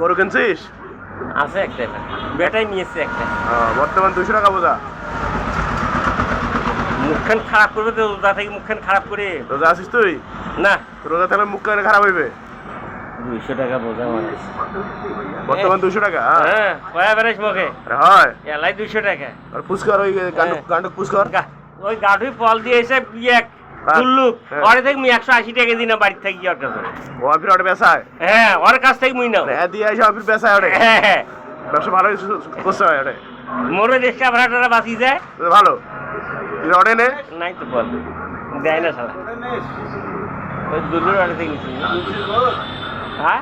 গরু কিনছিস? আছে একটা, বেটাই নিয়েছে একটা। বর্তমান 200 টাকা বোঝা। মুখখান খারাপ করবে তো, রোজা থেকে মুখখান খারাপ করে। রোজা আছিস তুই? না, রোজা থাকলে মুখ খারাপ হইবে। 200 টাকা বোঝা মানুষ বর্তমান 200 টাকা। হ্যাঁ, কয়া বেড়াইস মুখে? হয় এলাই 200 টাকা। আর পুষ্কর ওই গান্ডুক পুষ্কর ওই গাঠুই ফল দিয়ে এসে এক তুল্লুক ওর থেকে মুই 180 টাকা দিনা বাড়ি থেকে ওর কাছে। ও আফির ওটা বেচায়? হ্যাঁ, ওর কাছ থেকে মুই নাও। হ্যাঁ, দিয়ে এসে আফির বেচায় ওটা। হ্যাঁ, ব্যবসা ভালো করছে হয় ওটা। মোরে রিক্সা ভাড়াটা বাঁচি যায় ভালো। তুই ওটা নে। নাই তো বল, দেয় না শালা। ওই দুল্লুর ওটা থেকে নিচ্ছি। হ্যাঁ,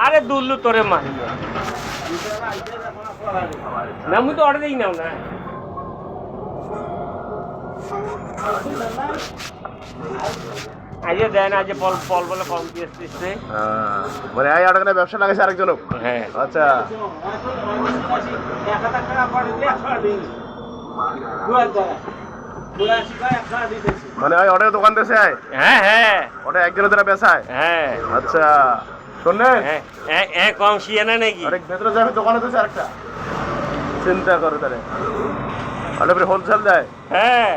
আরে দুল্লু তোরে মারি না, মুই তো অর্ডার দিই নাও না। আজকে দেয় না, আজকে ফল বলে ফল দিয়ে এসছে। মানে এই আটাখানে ব্যবসা লাগাইছে আরেকজন। হ্যাঁ, আচ্ছা। মানে ওই অর্ডার দোকান দেশে আয়? হ্যাঁ হ্যাঁ, ওটা একজনের দ্বারা বেচায়? হ্যাঁ। আচ্ছা শোনে, হ্যাঁ, কম শিয়া না নাকি? আরেক ভেতরে যাবে দোকানে দেশে আরেকটা। চিন্তা করো তাহলে, ওটা হোলসেল দেয়। হ্যাঁ,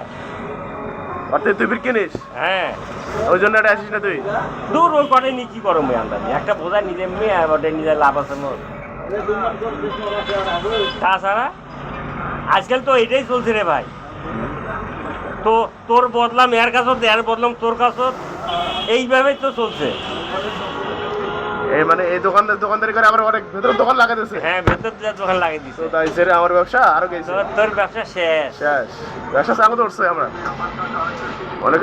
অর্থাৎ তুই ফির কিনিস? হ্যাঁ, ওই জন্য এটা আসিস না তুই? দূর ওই কটে নি কি করো মুই আন্দাজ একটা বোঝা নিজে মেয়ে আর ওটা নিজে লাভ আছে মোর। তাছাড়া আজকাল তো এটাই চলছে রে ভাই। তো তোর বদলাম এর কাছত, এর বদলাম তোর কাছত, এইভাবেই তো চলছে। এই মানে এই দোকানদারি করে আবার অনেক ভেতরে দোকান লাগাই দিচ্ছে। হ্যাঁ, ভেতর দিয়ে দোকান লাগিয়ে দিচ্ছে। তো তাই সেরে আমার ব্যবসা আরো গেছে। তোর ব্যবসা শেষ। শেষ। ব্যবসা চাঙ্গা ধরছে আমরা অনেক